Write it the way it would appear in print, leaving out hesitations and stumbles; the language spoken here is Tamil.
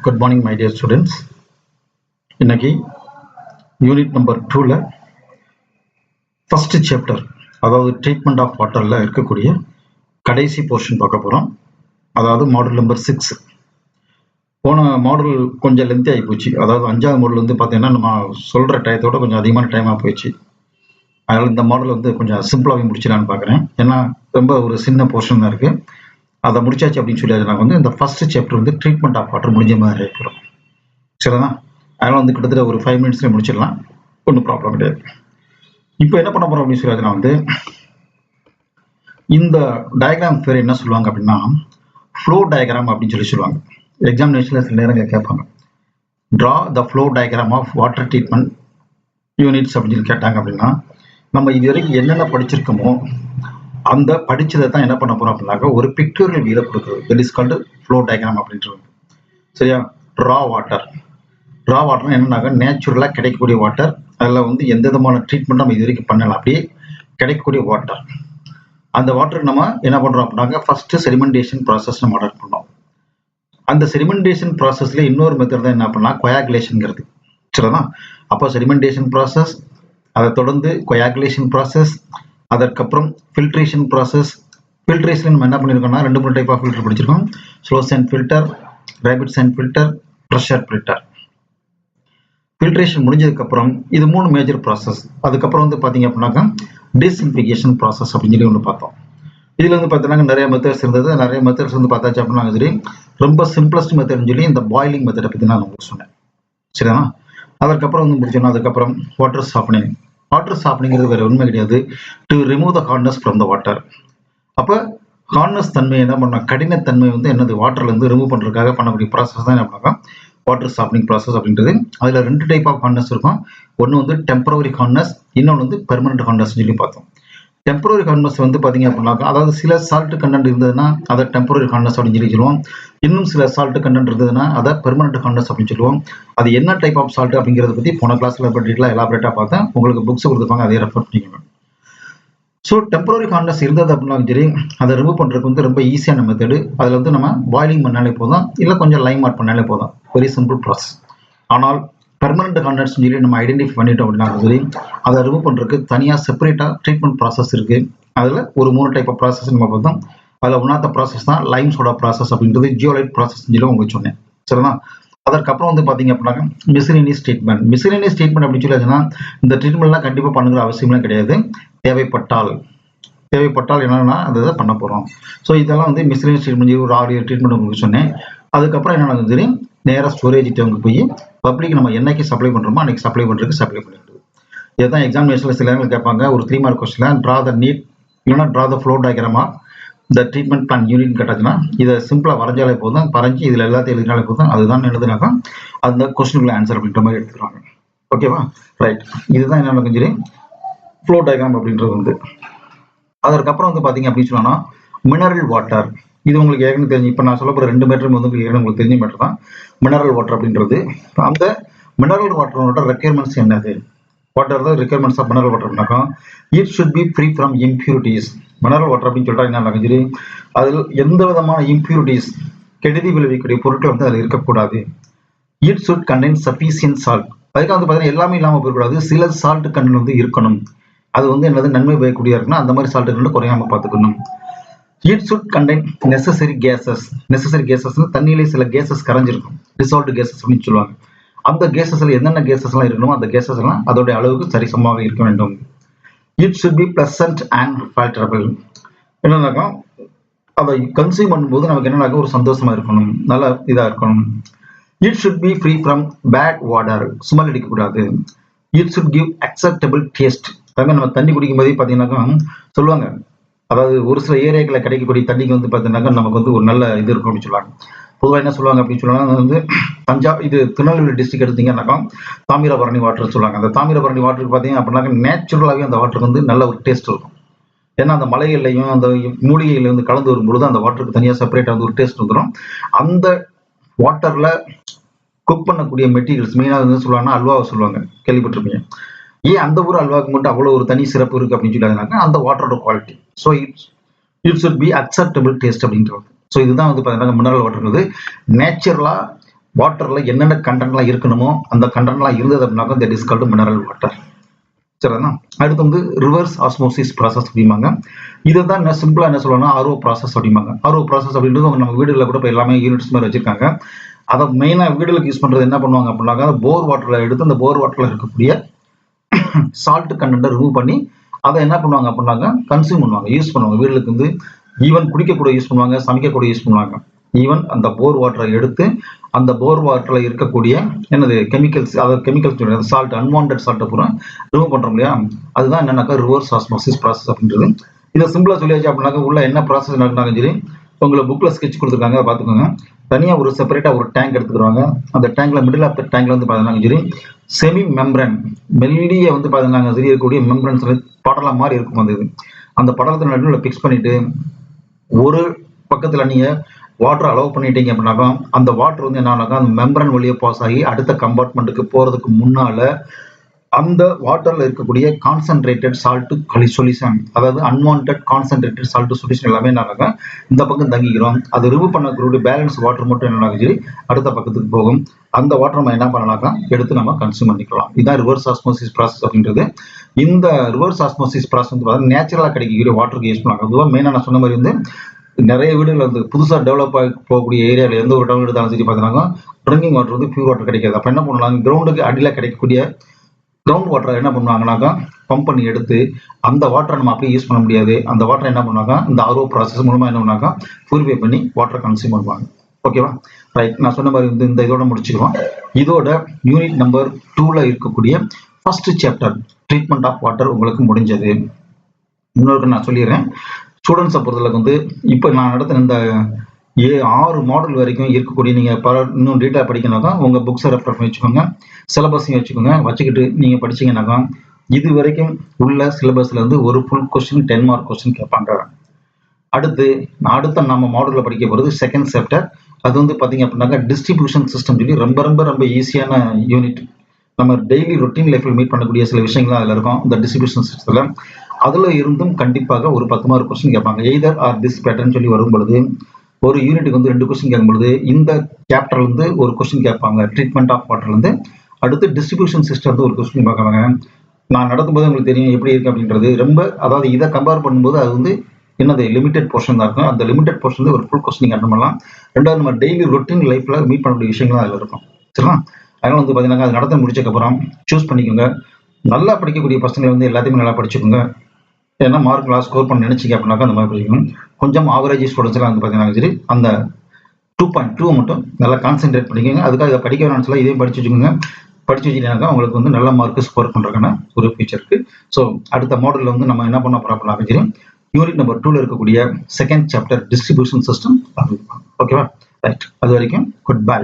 Good morning, my dear students. இன்னைக்கு யூனிட் நம்பர் 2ல ஃபர்ஸ்ட் சாப்டர், அதாவது ட்ரீட்மெண்ட் ஆஃப் வாட்டர்ல இருக்கக்கூடிய கடைசி போர்ஷன் பார்க்க போறோம். அதாவது மாடல் நம்பர் 6. போன மாடல் கொஞ்சம் லென்த்தி ஆகி போச்சு. அதாவது 5வது மாடல் வந்து பார்த்தீங்கன்னா நம்ம சொல்ற டயத்தோட கொஞ்சம் அதிகமான டைமாக போயிடுச்சு. அதனால இந்த மாடல் வந்து கொஞ்சம் சிம்பிளாகவே முடிச்சிடலான்னு பார்க்குறேன். ஏன்னா ரொம்ப ஒரு சின்ன போர்ஷன் தான் இருக்கு. அதை முடிச்சாச்சு அப்படின்னு சொல்லி நான் வந்து இந்த ஃபர்ஸ்ட் சாப்டர் வந்து ட்ரீட்மெண்ட் ஆஃப் வாட்டர் முடிஞ்ச மாதிரி இருக்கிறோம். சரிதான்? அதனால வந்து கிட்டத்தட்ட ஒரு 5 மினிட்ஸ்ல முடிச்சிடலாம், ஒன்றும் ப்ராப்ளம் கிடையாது. இப்போ என்ன பண்ண போறோம் அப்படின்னு சொல்லி வந்து இந்த டயக்ராம் பேர் என்ன சொல்லுவாங்க அப்படின்னா ஃப்ளோ டயக்ராம் அப்படின்னு சொல்லுவாங்க. எக்ஸாமினேஷன்ல சில நேரங்கள் கேட்பாங்க, draw the flow diagram of water treatment units அப்படின்னு சொல்லி கேட்டாங்க. அப்படின்னா நம்ம இது வரைக்கும் என்னென்ன படிச்சிருக்கோமோ அந்த படிச்சதை தான் என்ன பண்ண போறோம் அப்படின்னாக்க ஒரு பிக்டோரியல் வியூல கொடுக்குறது. It is called flow diagram அப்படின்றது. சரியா? ரா வாட்டர் என்னன்னாக்க நேச்சுரலா கிடைக்கக்கூடிய வாட்டர். அதில் வந்து எந்த விதமான ட்ரீட்மெண்ட் நம்ம இது வரைக்கும் பண்ணலாம், அப்படியே கிடைக்கக்கூடிய வாட்டர். அந்த வாட்டருக்கு நம்ம என்ன பண்றோம் அப்படின்னாக்க ஃபர்ஸ்ட் செடிமெண்டேஷன் ப்ராசஸ் நம்ம அடாப்ட் பண்ணோம். அந்த செடிமெண்டேஷன் ப்ராசஸ்ல இன்னொரு மெத்தட் தான் என்ன பண்ணலாம், கொயாகுலேஷன்ங்கிறது. சரிதான்? அப்போ செடிமெண்டேஷன் ப்ராசஸ், அதை தொடர்ந்து கொயாகுலேஷன் ப்ராசஸ், அதற்கப்புறம் ஃபில்ட்ரேஷன் ப்ராசஸ். ஃபில்ட்ரேஷன் நம்ம என்ன பண்ணியிருக்கோம்னா 2-3 டைப் ஆஃப் ஃபில்டர் படிச்சிருக்கோம். Slow sand filter, rapid sand filter, pressure filter. Filtration முடிஞ்சதுக்கு அப்புறம் இது 3 மேஜர் ப்ராசஸ். அதுக்கப்புறம் வந்து பாத்தீங்க அப்படின்னாக்கா டிஸ்இன்ஃபிகேஷன் ப்ராசஸ் அப்படின்னு சொல்லி ஒன்று பார்த்தோம். இதுல வந்து பார்த்தீங்கன்னா நிறைய மெத்தட்ஸ் இருந்தது. நிறைய மெத்தட்ஸ் வந்து பார்த்தாச்சு அப்படின்னா சரி, ரொம்ப சிம்பிளஸ்ட் மெத்தட்னு சொல்லி இந்த பாயிலிங் மெத்தடை பற்றி நான் உங்களுக்கு சொன்னேன். சரிதானா? அதற்கப்புறம் வந்து முடிச்சோம்னா அதுக்கப்புறம் வாட்டர் சாஃப்டனிங். வாட்டர் சாஃப்டனிங்கிறது வேற உண்மை கிடையாது, to remove the hardness from the water. அப்போ ஹார்ட்னஸ் தன்மை என்ன பண்ண, கடினத்தன்மை வந்து என்னது வாட்டர்ல இருந்து ரிமூவ் பண்றதுக்காக பண்ணக்கூடிய ப்ராசஸ் தான் என்ன பண்ணாக்கா வாட்டர் சாஃப்டனிங் ப்ராசஸ் அப்படின்றது. அதுல 2 டைப் ஆஃப் ஹார்ட்னஸ் இருக்கும். ஒன்று வந்து டெம்பரரி ஹார்ட்னஸ், இன்னொன்று வந்து பெர்மனன்ட் ஹார்ட்னஸ் சொல்லி பார்த்தோம். டெம்பரரி ஹார்ட்னஸ் வந்து பாத்தீங்க அப்படின்னாக்கா அதாவது சில சால்ட் கண்டென்ட் இருந்ததுன்னா அதை டெம்பரரி ஹார்ட்னஸ் அப்படின்னு சொல்லி சொல்லுவோம். இன்னும் சில சால்ட் கண்டென்ட் இருந்ததுன்னா அதை பெர்மனன்ட் ஹார்ட்னஸ் அப்படின்னு சொல்லுவோம். அது என்ன டைப் ஆஃப் சால்ட் அப்படிங்கிறத பத்தி போன கிளாஸ்ல டீட்டெயிலாக எலாபரேட்டா பார்த்தேன். உங்களுக்கு புக்ஸ் கொடுத்துருப்பாங்க, அதை ரெஃபர் பண்ணிக்கணும். ஸோ டெம்பரரி ஹார்ட்னஸ் இருந்தது அப்படின்னா சரி, அதை ரிமூவ் பண்றதுக்கு வந்து ரொம்ப ஈஸியான மெத்தடு. அதுல வந்து நம்ம பாயிலிங் பண்ணாலே போதும், இல்லை கொஞ்சம் லைம் ஆட் பண்ணாலே போதும். Very simple process. ஆனால் பெர்மனன்ட் ஹார்ட்னஸ் சொல்லி நம்ம ஐடென்டிஃபை பண்ணிட்டோம் அப்படின்னா சரி, அதை ரிமூவ் பண்றதுக்கு தனியா செப்பரேட்டா ட்ரீட்மெண்ட் ப்ராசஸ் இருக்கு. அதுல ஒரு 3 டைப் ஆஃப் ப்ராசஸ் நம்ம பார்த்தோம். அதுல ஒன்னாத்த ப்ராசஸ் தான் லைம் சோடா ப்ராசஸ் அப்படின்றது, ஜியோலைட் ப்ராசஸ் சொல்லி உங்களுக்கு சொன்னேன். சரிதான்? அதற்கப்புறம் வந்து பாத்தீங்க அப்படின்னா மிஸ்லினியஸ் ட்ரீட்மெண்ட். மிஸ்லினியஸ் ட்ரீட்மெண்ட் அப்படின்னு சொல்லி இந்த ட்ரீட்மெண்ட்லாம் கண்டிப்பா பண்ணுங்கிற அவசியம்லாம் கிடையாது. தேவைப்பட்டால் என்னன்னா அதை பண்ண போறோம். ஸோ இதெல்லாம் வந்து மிஸ்லினியஸ் ட்ரீட்மெண்ட், ஒரு 6 ட்ரீட்மெண்ட் உங்களுக்கு சொன்னேன். அதுக்கப்புறம் என்ன சரி, நேராக ஸ்டோரேஜ் டேங்க்கு போய் பப்ளிக் நம்ம என்னைக்கு சப்ளை பண்றோமோ அன்னைக்கு சப்ளை பண்ணிடுது. இதுதான் எக்ஸாமினேஷன்ல சில நேரங்கள் கேட்பாங்க. ஒரு 3 மார்க் கொஸ்டின்ல ட்ரா த நீட் இல்லைன்னா draw the flow diagram of the treatment plan unit கேட்டாச்சுன்னா இதை சிம்பிளா வரைஞ்சாலே போதும், வரைஞ்சி இதுல எல்லாத்தையும் எழுதினாலே போதும். அதுதான் எழுதுனாக்கா அந்த கொஸ்டினுக்குள்ள ஆன்சர் அப்படின்ற மாதிரி எடுத்துக்கிறாங்க. ஓகேவா? ரைட். இதுதான் என்ன சரி ஃப்ளோ டயக்ராம் அப்படின்றது வந்து. அதற்கப்புறம் வந்து பாத்தீங்க அப்படின்னு சொன்னா மினரல் வாட்டர். இது உங்களுக்கு ஏற்கனவே தெரிஞ்சு, இப்ப நான் சொல்ல போற 2 மீட்டர் வந்து உங்களுக்கு தெரிஞ்ச மீட்டர் தான் மினரல் வாட்டர் அப்படின்றது. அந்த மினரல் வாட்டரோட ரெக்யர்மெண்ட்ஸ் என்னது? What are the requirements of mineral water அப்படின்னாக்கா it should be free from impurities. Mineral water அப்படின்னு சொல்லிட்டா என்ன சரி, அதில் எந்த விதமான இம்பியூரிட்டிஸ், கெடுதி விளைவிக்கக்கூடிய பொருட்கள் வந்து அதில் இருக்கக்கூடாது. It should contain sufficient salt. அதுக்காக வந்து பார்த்தீங்கன்னா எல்லாமே இல்லாமல் போயிடக்கூடாது, சில சால்ட் கண்டென்ட் வந்து இருக்கணும். அது வந்து என்னது நன்மை பயக்கூடிய இருக்குன்னா அந்த மாதிரி சால்ட் கண்டென்ட் குறையாம பார்த்துக்கணும். It should contain necessary cases. Necessary cases தண்ணியிலே சில கேசஸ் கரைஞ்சிருக்கும், டிசால்வ்டு கேசஸ் அப்படின்னு சொல்லுவாங்க. அந்த கேசஸ்ல என்னென்ன கேசஸ் எல்லாம் இருக்கணும், அந்த கேசஸ் எல்லாம் அதோட அளவுக்கு சரிசமமாக இருக்க வேண்டும். It should be pleasant and filterable. என்னன்னாக்கா அதை கன்சியூம் பண்ணும்போது நமக்கு என்னன்னாக்கா ஒரு சந்தோஷமா இருக்கணும், நல்ல இதா இருக்கணும். It should be free from bad water. Smell அடிக்கக்கூடாது. It should give acceptable taste. அதாவது நம்ம தண்ணி குடிக்கும் போதே பார்த்தீங்கன்னாக்கா சொல்லுவாங்க, அதாவது ஒரு சில ஏரியாக்களை கிடைக்கக்கூடிய தண்ணிக்கு வந்து பார்த்தீங்கன்னாக்கா நமக்கு வந்து ஒரு நல்ல இது இருக்கும் அப்படின்னு சொல்லுவாங்க. பொதுவாக என்ன சொல்லுவாங்க அப்படின்னு சொன்னா வந்து இது திருநெல்வேலி டிஸ்ட்ரிக்ட் எடுத்தீங்கன்னாக்கா தாமிரபரணி வாட்டர் சொல்லுவாங்க. அந்த தாமிரபரணி வாட்டருக்கு பார்த்தீங்க அப்படின்னாக்கா நேச்சுரலாகவே அந்த வாட்டருக்கு வந்து நல்ல ஒரு டேஸ்ட் இருக்கும். ஏன்னா அந்த மலைகள்லையும் அந்த மூலிகைகள் வந்து கலந்து வரும்பொழுது அந்த வாட்டருக்கு தனியாக செப்பரேட்டாக வந்து ஒரு டேஸ்ட் வந்துடும். அந்த வாட்டர்ல குக் பண்ணக்கூடிய மெட்டீரியல்ஸ் மெயினாக வந்து சொல்லுவாங்கன்னா அல்வாவை சொல்லுவாங்க, கேள்விப்பட்டிருப்பீங்க. ஏன் அந்த ஊர் அல்வாவுக்கு மட்டும் அவ்வளோ ஒரு தனி சிறப்பு இருக்கு அப்படின்னு சொல்லியிருந்தாங்க, அந்த வாட்டரோட quality. So it should be acceptable taste அப்படின்றது. ஸோ இதுதான் வந்து பார்த்தீங்கன்னா மினரல் வாட்டர்ங்கிறது நேச்சுரலா வாட்டர்ல என்னென்ன கண்டென்ட்லாம் இருக்கணுமோ அந்த கண்டென்ட்லாம் இருந்தது அப்படின்னாக்கா that is called mineral water. சரிங்களா? அடுத்து வந்து ரிவர்ஸ் ஆஸ்மோசிஸ் ப்ராசஸ் அப்படிம்பாங்க. இதை தான் என்ன சிம்பிளா என்ன சொல்லணும்னா ஆர்ஓ ப்ராசஸ் அப்படிம்பாங்க. ஆர்ஓ ப்ராசஸ் அப்படின்றது நம்ம வீடுகளில் கூட இப்போ எல்லாமே யூனிட்ஸ் மாதிரி வச்சிருக்காங்க. அதை மெயினாக வீடுகளுக்கு யூஸ் பண்ணுறது என்ன பண்ணுவாங்க அப்படின்னாக்கா போர் வாட்டரில் எடுத்து அந்த போர் வாட்டரில் இருக்கக்கூடிய சால்ட் கண்டென்ட்டை ரிமூவ் பண்ணி அதை என்ன பண்ணுவாங்க அப்படின்னாக்கா கன்சியூம் பண்ணுவாங்க, யூஸ் பண்ணுவாங்க. வீடுகளுக்கு வந்து ஈவன் குடிக்கக்கூட யூஸ் பண்ணுவாங்க, சமைக்கக்கூட யூஸ் பண்ணுவாங்க. ஈவன் அந்த போர் வாட்டரை எடுத்து அந்த போர் வாட்டரில் இருக்கக்கூடிய என்னது கெமிக்கல்ஸ், அதாவது கெமிக்கல்ஸ் சால்ட், அன்வான்ட் சால்ட்டை பூரா ரிமூவ் பண்ணுறோம் இல்லையா, அதுதான் என்னன்னாக்கா ரிவர்ஸ் ஆஸ்மோசிஸ் ப்ராசஸ் அப்படின்றது. இதை சிம்பிளாக சொல்லியாச்சு அப்படின்னாக்கா உள்ள என்ன ப்ராசஸ் நடந்தாலும் சரி உங்களுக்கு புக்கில் ஸ்கெட்ச் கொடுத்துருக்காங்க, பார்த்துக்கோங்க. தனியாக ஒரு செப்பரேட்டாக ஒரு டேங்க் எடுத்துக்கிறாங்க. அந்த டேங்க்ல மிடில் ஆஃப் த டேங்க்ல வந்து பார்த்தீங்கன்னா சரி செமி மெம்பரன் மெல்லிய வந்து பார்த்தீங்கன்னா சரி இருக்கக்கூடிய மெம்பரன்ஸ் படலம் மாதிரி இருக்கும். அந்த படலத்தை நடுவில் பிக்ஸ் பண்ணிட்டு ஒரு பக்கத்தில் நீங்கள் வாட்டர் அலோவ் பண்ணிட்டீங்க அப்படின்னாக்கா அந்த வாட்டர் வந்து என்னன்னாக்கா அந்த மெம்பரன் வழியே பாஸ் ஆகி அடுத்த கம்பார்ட்மெண்ட்டுக்கு போகிறதுக்கு முன்னால் அந்த வாட்டர்ல இருக்கக்கூடிய கான்சென்ட்ரேட்டட் சால்ட் சொல்யூஷன், அதாவது அன்வான்ட் கான்சென்ட்ரேட்டட் சால்ட் சொல்யூஷன் எல்லாமே என்னன்னாக்கா இந்த பக்கம் தங்கிக்கிறோம். அது ரிமூவ் பண்ணக்கூடிய பேலன்ஸ் வாட்டர் மட்டும் என்னன்னாக்கா சரி அடுத்த பக்கத்துக்கு போகும். அந்த வாட்டர் நம்ம என்ன பண்ணலாம்க்கா எடுத்து நம்ம கன்சியூம் பண்ணிக்கலாம். இதுதான் ரிவர்ஸ் ஆஸ்மோசிஸ் ப்ராசஸ் அப்படின்றது. இந்த ரிவர்ஸ் ஆஸ்மோசிஸ் ப்ராசஸ் வந்து பார்த்தீங்கன்னா நேச்சுரலாக கிடைக்கக்கூடிய வாட்டருக்கு யூஸ் பண்ணுவாங்க. அதுவாக மெயினாக நான் சொன்ன மாதிரி வந்து நிறைய வீடுகள் வந்து புதுசாக டெவலப் ஆகி போகக்கூடிய ஏரியாவில் எந்த ஒரு டவுன் எடுத்தாலும் சரி பார்த்தீங்கன்னா ட்ரிங்கிங் வாட்டர் வந்து பியூர் வாட்டர் கிடைக்காது. அப்போ என்ன பண்ணலாம், கிரவுண்டுக்கு அடியில் கிடைக்கக்கூடிய கிரவுண்ட் வாட்டரை என்ன பண்ணுவாங்கனாக்கா பம்ப் பண்ணி எடுத்து அந்த வாட்டரை நம்ம அப்படியே யூஸ் பண்ண முடியாது. அந்த வாட்டரை என்ன பண்ணுவாங்க இந்த ஆர்ஓ ப்ராசஸ் மூலமாக என்ன பண்ணாக்கா பியூரிஃபை பண்ணி வாட்டரை கன்சியூம் பண்ணுவாங்க. ஓகேவா? ரைட், நான் சொன்ன மாதிரி வந்து இந்த இதோட முடிச்சுக்குவோம். இதோட யூனிட் நம்பர் 2ல இருக்கக்கூடிய first chapter treatment of water உங்களுக்கு முடிஞ்சது. இன்னொரு நான் சொல்லிடுறேன், ஸ்டூடெண்ட்ஸை பொறுத்தளவுக்கு வந்து இப்போ நான் நடத்தின இந்த 6 மாடல் வரைக்கும் இருக்கக்கூடிய நீங்கள் இன்னும் டீட்டெயிலாக படிக்கணும்னாக்கா உங்கள் புக்ஸை ரெஃபர் பண்ணி வச்சுக்கோங்க, சிலபஸையும் வச்சுக்கோங்க. வச்சுக்கிட்டு நீங்கள் படிச்சீங்கன்னாக்கா இது வரைக்கும் உள்ள சிலபஸ்ல இருந்து ஒரு ஃபுல் கொஸ்டின் 10 மார்க் கொஸ்டின் கேட்பாங்க. அடுத்த நம்ம மாடலில் படிக்க போகிறது செகண்ட் சாப்டர். அது வந்து பார்த்தீங்க அப்படின்னாக்கா டிஸ்ட்ரிபியூஷன் சிஸ்டம் சொல்லி ரொம்ப ரொம்ப ரொம்ப ஈஸியான யூனிட். நம்ம டெய்லி ரொட்டீன் லைஃப்பில் மீட் பண்ணக்கூடிய சில விஷயங்கள் அதில் இருக்கும் இந்த டிஸ்ட்ரிபியூஷன் சிஸ்டத்தில். அதில் இருந்தும் கண்டிப்பாக ஒரு 10 மார்க் கொஸ்டின் கேட்பாங்க. எய்தர் ஆர் திஸ் பேட்டர்ன் சொல்லி வரும் பொழுது ஒரு யூனிட்டுக்கு வந்து 2 கொஸ்டின் கேட்கும்பொழுது இந்த சாப்டர்லேருந்து ஒரு கொஸ்டின் கேட்பாங்க ட்ரீட்மெண்ட் ஆஃப் வாட்டர்லேருந்து. அடுத்து டிஸ்ட்ரிபியூஷன் சிஸ்டம் ஒரு கொஸ்டின் பார்க்குறாங்க. நான் நடத்தும்போது உங்களுக்கு தெரியும் எப்படி இருக்கு அப்படின்றது. ரொம்ப அதாவது இதை கம்பேர் பண்ணும்போது அது வந்து என்னது லிமிடெட் போர்ஷன் தான் இருக்கும். அந்த லிமிடெட் போர்ஷன் ஒரு ஃபுல் கொஸ்டின் அட்டன் பண்ணலாம். ரெண்டாவது நம்ம டெய்லி ரொட்டீன் லைஃப்ல மீட் பண்ணக்கூடிய விஷயங்கள் அதில் இருக்கும். சரிங்களா? அதனால வந்து பார்த்தீங்கன்னா அது நடத்த முடிச்சக்கப்புறம் சூஸ் பண்ணிக்கோங்க. நல்லா படிக்கக்கூடிய பசங்களை வந்து எல்லாத்தையுமே நல்லா படிச்சுக்கோங்க. ஏன்னா மார்க் நல்லா ஸ்கோர் பண்ண நினைச்சிங்க அப்படின்னாக்கா அந்த மாதிரி படிக்கணும். கொஞ்சம் ஆவரேஜ் ஸ்டூடெண்ட்ஸ் எல்லாம் வந்து பார்த்தீங்கன்னா சரி அந்த 2.2 மட்டும் நல்லா கான்சென்ட்ரேட் பண்ணிக்கோங்க. அதுக்காக இதை படிக்க வேணாம்னு சொல்ல இதையும் படிச்சு வச்சுக்கோங்க. படிச்சு வச்சுட்டாக்கா உங்களுக்கு வந்து நல்ல மார்க் ஸ்கோர் பண்ணுறதுக்கான ஒரு ஃபியூச்சர் இருக்கு. ஸோ அடுத்த மாடலில் வந்து நம்ம என்ன பண்ண போறோம் அப்படின்னா சரி யூனிட் நம்பர் 2ல இருக்கக்கூடிய செகண்ட் சாப்டர் டிஸ்ட்ரிபியூஷன் சிஸ்டம். ஓகேவா? ரைட், அது வரைக்கும் குட் பை.